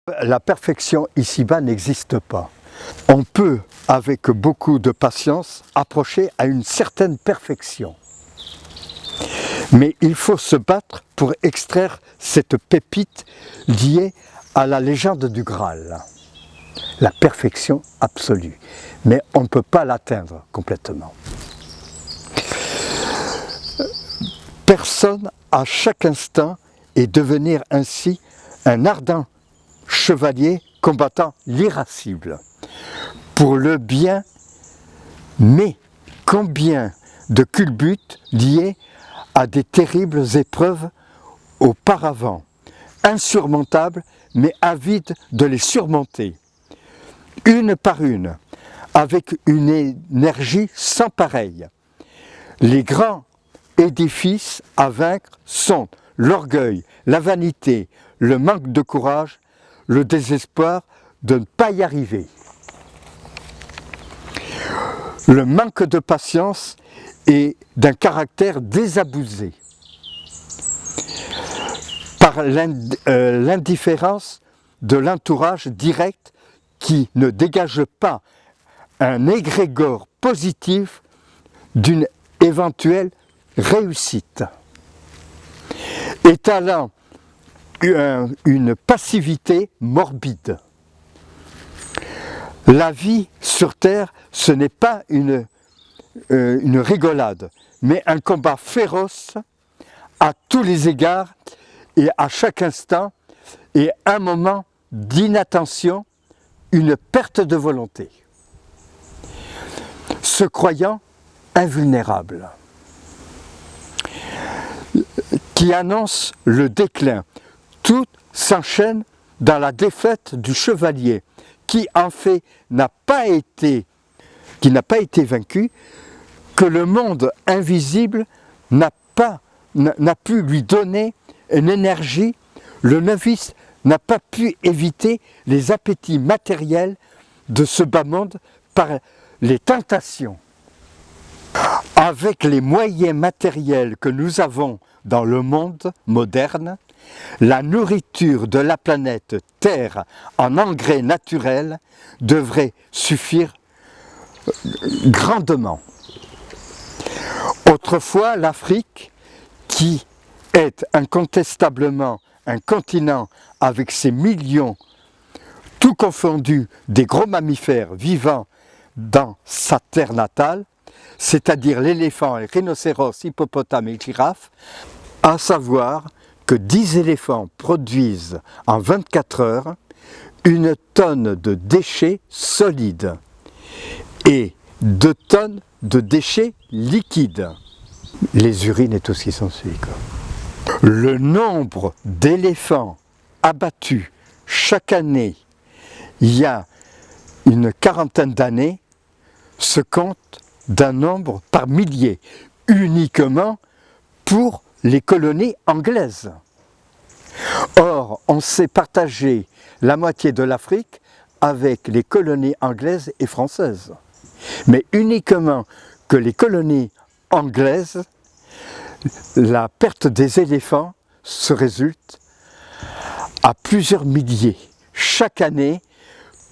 La perfection ici-bas n'existe pas. On peut, avec beaucoup de patience, approcher à une certaine perfection. Mais il faut se battre pour extraire cette pépite liée à la légende du Graal. La perfection absolue. Mais on ne peut pas l'atteindre complètement. Personne à chaque instant et devenir ainsi un ardent chevalier combattant l'irascible pour le bien, mais combien de culbutes liés à des terribles épreuves auparavant, insurmontables mais avides de les surmonter, une par une, avec une énergie sans pareille. Les grands édifices à vaincre sont l'orgueil, la vanité, le manque de courage, le désespoir de ne pas y arriver. Le manque de patience et d'un caractère désabusé. Par l'indifférence de l'entourage direct qui ne dégage pas un égrégore positif d'une éventuelle réussite. Étalant une passivité morbide. La vie sur Terre, ce n'est pas une rigolade, mais un combat féroce à tous les égards et à chaque instant, et un moment d'inattention, une perte de volonté. Se croyant invulnérable, qui annonce le déclin. Tout s'enchaîne dans la défaite du chevalier, qui en fait n'a pas été vaincu, que le monde invisible n'a pu lui donner une énergie, le novice n'a pas pu éviter les appétits matériels de ce bas monde par les tentations. Avec les moyens matériels que nous avons dans le monde moderne, la nourriture de la planète Terre en engrais naturels devrait suffire grandement. Autrefois, l'Afrique, qui est incontestablement un continent avec ses millions, tout confondus, des gros mammifères vivant dans sa terre natale, c'est-à-dire l'éléphant, les rhinocéros, hippopotames et girafes, à savoir que 10 éléphants produisent en 24 heures une tonne de déchets solides et 2 tonnes de déchets liquides. Les urines et tout ce qui s'ensuit. Le nombre d'éléphants abattus chaque année, il y a une quarantaine d'années, se compte d'un nombre par milliers, uniquement pour les colonies anglaises. Or, on s'est partagé la moitié de l'Afrique avec les colonies anglaises et françaises. Mais uniquement que les colonies anglaises, la perte des éléphants se résulte à plusieurs milliers chaque année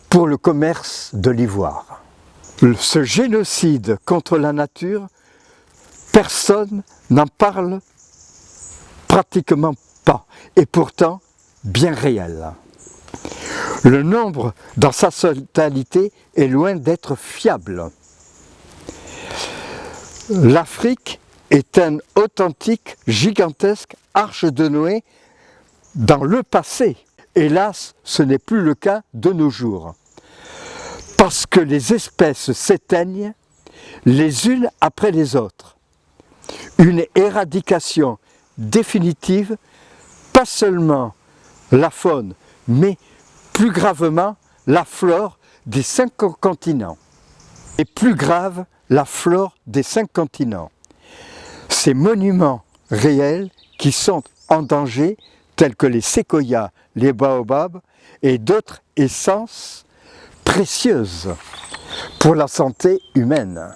pour le commerce de l'ivoire. Ce génocide contre la nature, personne n'en parle pratiquement pas, et pourtant bien réel. Le nombre dans sa totalité est loin d'être fiable. L'Afrique est un authentique, gigantesque arche de Noé dans le passé. Hélas, ce n'est plus le cas de nos jours. Parce que les espèces s'éteignent les unes après les autres. Une éradication définitive, pas seulement la faune, mais plus gravement la flore des 5 continents. Et plus grave, la flore des 5 continents. Ces monuments réels qui sont en danger, tels que les séquoias, les baobabs et d'autres essences précieuses pour la santé humaine.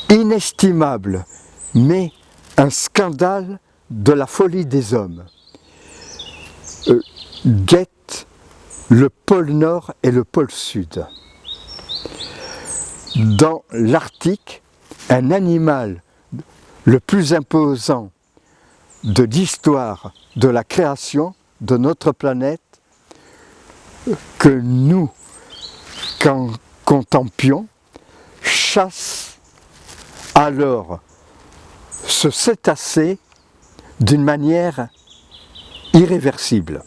Inestimable, mais un scandale de la folie des hommes. guettent le pôle Nord et le pôle Sud. Dans l'Arctique, un animal le plus imposant de l'histoire de la création de notre planète que nous contemplions chasse alors ce cétacé d'une manière irréversible,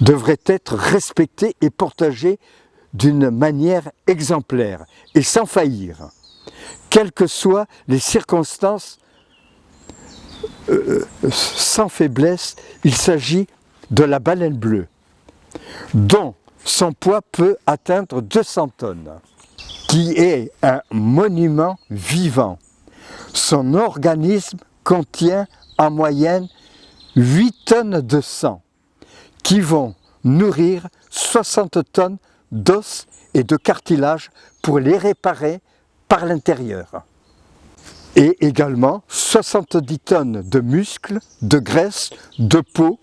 devrait être respecté et partagé d'une manière exemplaire et sans faillir, quelles que soient les circonstances, sans faiblesse. Il s'agit de la baleine bleue, dont son poids peut atteindre 200 tonnes, qui est un monument vivant. Son organisme contient en moyenne 8 tonnes de sang, qui vont nourrir 60 tonnes d'os et de cartilage pour les réparer par l'intérieur. Et également 70 tonnes de muscles, de graisse, de peau.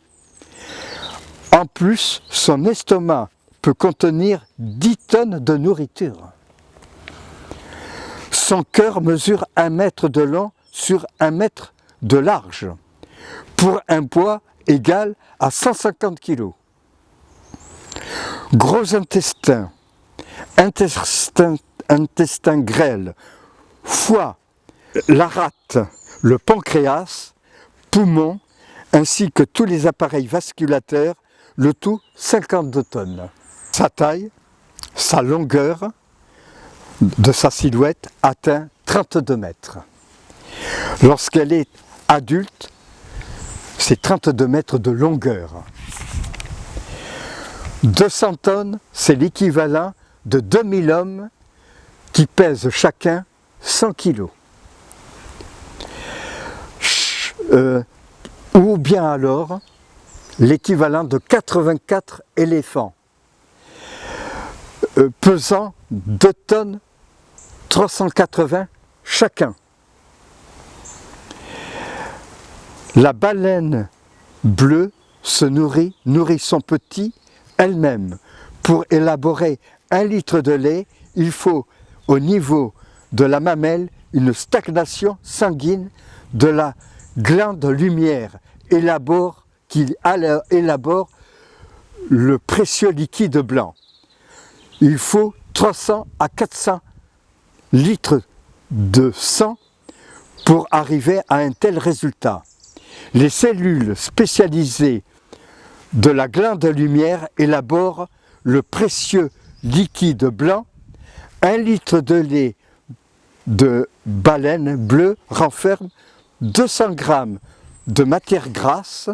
En plus, son estomac peut contenir 10 tonnes de nourriture. Son cœur mesure 1 mètre de long sur 1 mètre de large, pour un poids égal à 150 kg. Gros intestin, intestin grêle, foie, la rate, le pancréas, poumons, ainsi que tous les appareils vasculateurs, le tout 52 tonnes. Sa taille, sa longueur de sa silhouette atteint 32 mètres. Lorsqu'elle est adulte, c'est 32 mètres de longueur. 200 tonnes, c'est l'équivalent de 2000 hommes qui pèsent chacun 100 kilos. Ou bien alors l'équivalent de 84 éléphants, pesant 2 tonnes 380 chacun. La baleine bleue se nourrit son petit elle-même. Pour élaborer 1 litre de lait, il faut au niveau de la mamelle une stagnation sanguine de la glande lumière qui élabore le précieux liquide blanc. Il faut 300 à 400 litres de sang pour arriver à un tel résultat. Les cellules spécialisées de la glande lumière élaborent le précieux liquide blanc. 1 litre de lait de baleine bleue renferme 200 g de matière grasse,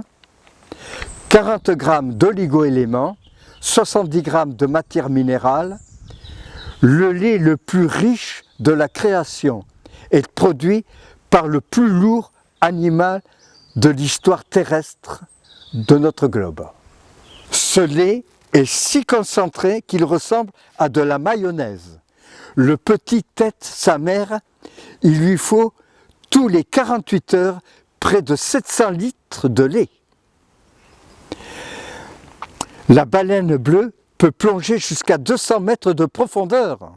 40 g d'oligo-éléments, 70 g de matière minérale. Le lait le plus riche de la création est produit par le plus lourd animal de l'histoire terrestre de notre globe. Ce lait est si concentré qu'il ressemble à de la mayonnaise. Le petit tête sa mère, il lui faut tous les 48 heures près de 700 litres de lait. La baleine bleue peut plonger jusqu'à 200 mètres de profondeur.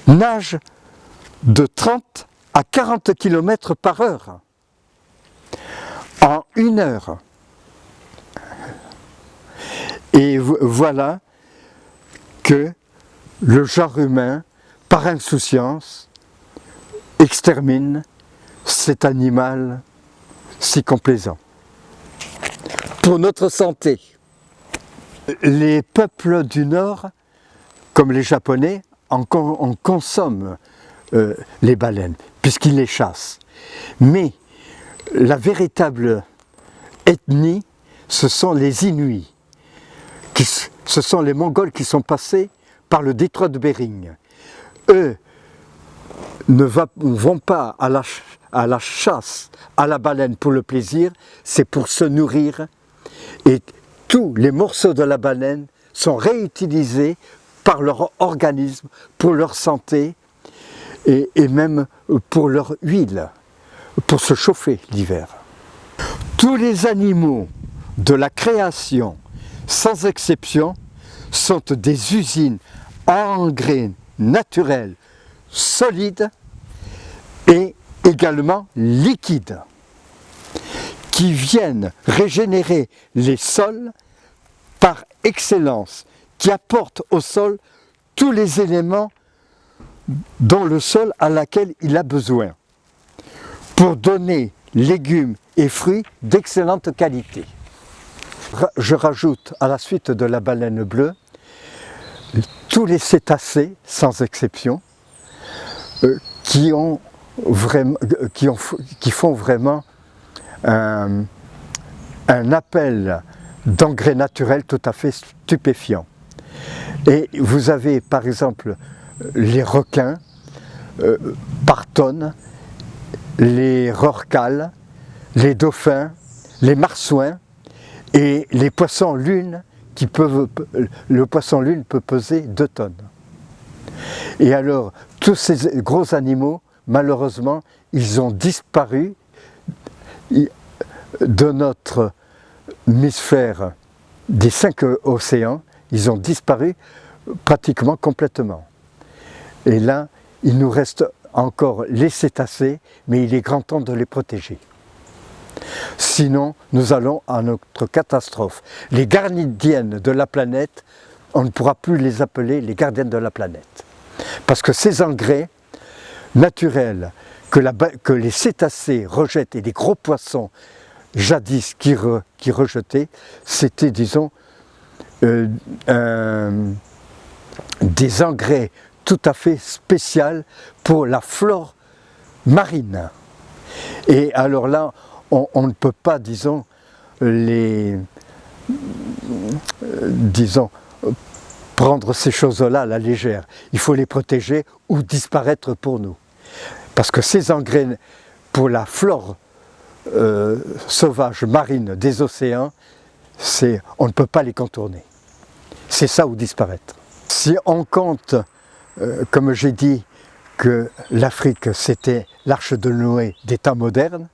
Nage de 30 à 40 km par heure. En 1 heure. Et voilà que le genre humain, par insouciance, extermine cet animal si complaisant. Pour notre santé, les peuples du Nord, comme les Japonais, en consomment les baleines, puisqu'ils les chassent. Mais la véritable ethnie, ce sont les Inuits. Ce sont les Mongols qui sont passés par le détroit de Bering. Eux ne vont pas à la chasse, à la baleine pour le plaisir, c'est pour se nourrir. Et tous les morceaux de la baleine sont réutilisés par leur organisme, pour leur santé et même pour leur huile, pour se chauffer l'hiver. Tous les animaux de la création, sans exception, sont des usines à engrais naturels, solides et également liquides, qui viennent régénérer les sols par excellence, qui apportent au sol tous les éléments dont le sol à laquelle il a besoin, pour donner légumes et fruits d'excellente qualité. Je rajoute à la suite de la baleine bleue tous les cétacés, sans exception, qui font vraiment un appel d'engrais naturels tout à fait stupéfiant. Et vous avez par exemple les requins par tonnes, les rorquals, les dauphins, les marsouins et les poissons lunes le poisson lune peut peser 2 tonnes. Et alors, tous ces gros animaux, malheureusement, ils ont disparu de notre hémisphère des 5 océans, ils ont disparu pratiquement complètement. Et là, il nous reste encore les cétacés, mais il est grand temps de les protéger. Sinon, nous allons à notre catastrophe. Les gardiennes de la planète, on ne pourra plus les appeler les gardiennes de la planète. Parce que ces engrais naturels que les cétacés rejettent et les gros poissons jadis qui rejetaient, c'était, disons, des engrais tout à fait spéciaux pour la flore marine. Et alors là, on ne peut pas, disons, prendre ces choses-là à la légère. Il faut les protéger ou disparaître pour nous. Parce que ces engrais pour la flore sauvage marine des océans, on ne peut pas les contourner. C'est ça ou disparaître. Si on compte, comme j'ai dit, que l'Afrique c'était l'arche de Noé des temps modernes,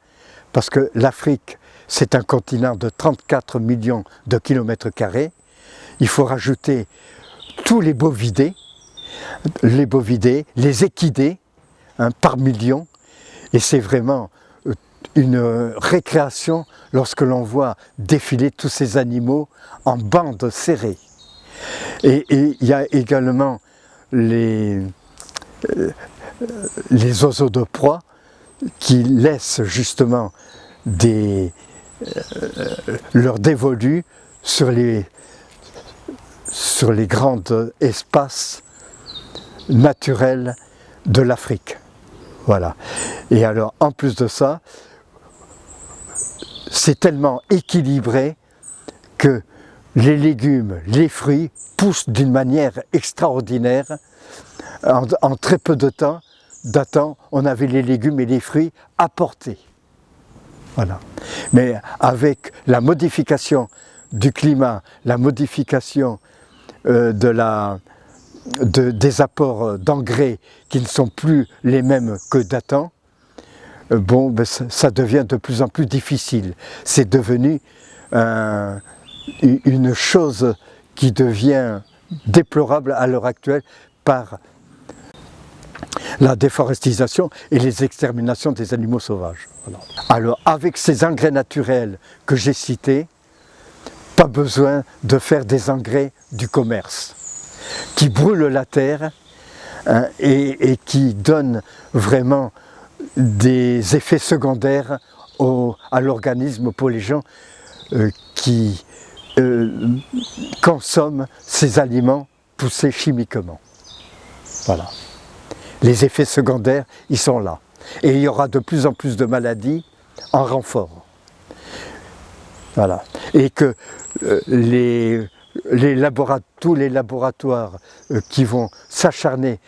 parce que l'Afrique c'est un continent de 34 millions de kilomètres carrés, il faut rajouter tous les bovidés, les équidés, par million, et c'est vraiment une récréation lorsque l'on voit défiler tous ces animaux en bandes serrées. Et il y a également les oiseaux de proie qui laissent justement leurs dévolus sur les grands espaces naturels de l'Afrique. Voilà. Et alors, en plus de ça, c'est tellement équilibré que les légumes, les fruits poussent d'une manière extraordinaire. En très peu de temps, on avait les légumes et les fruits à portée. Voilà. Mais avec la modification du climat, la modification des apports d'engrais qui ne sont plus les mêmes que d'antan, ça devient de plus en plus difficile. C'est devenu une chose qui devient déplorable à l'heure actuelle par la déforestation et les exterminations des animaux sauvages. Voilà. Alors, avec ces engrais naturels que j'ai cités, pas besoin de faire des engrais du commerce, qui brûlent la terre et qui donnent vraiment des effets secondaires à l'organisme pour les gens qui consomment ces aliments poussés chimiquement. Voilà. Les effets secondaires, ils sont là. Et il y aura de plus en plus de maladies en renfort. Voilà. Et que tous les laboratoires qui vont s'acharner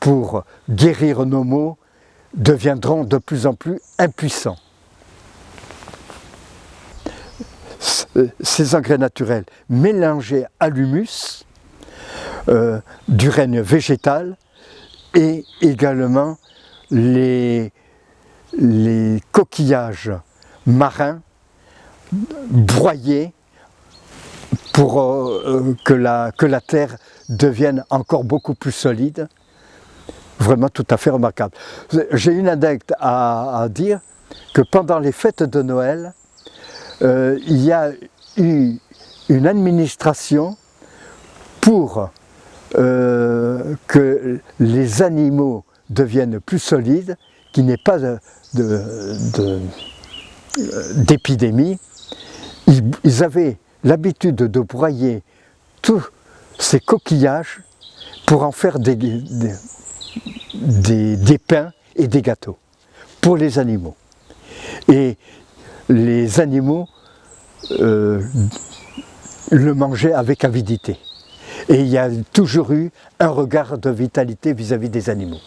pour guérir nos maux deviendront de plus en plus impuissants. Ces engrais naturels mélangés à l'humus du règne végétal et également les coquillages marins broyés pour que la terre devienne encore beaucoup plus solide. Vraiment tout à fait remarquable. J'ai une anecdote à dire que pendant les fêtes de Noël, il y a eu une administration pour que les animaux deviennent plus solides, qu'il n'y ait pas d'épidémie. Ils avaient l'habitude de broyer tous ces coquillages pour en faire des pains et des gâteaux pour les animaux. Et les animaux le mangeaient avec avidité. Et il y a toujours eu un regard de vitalité vis-à-vis des animaux.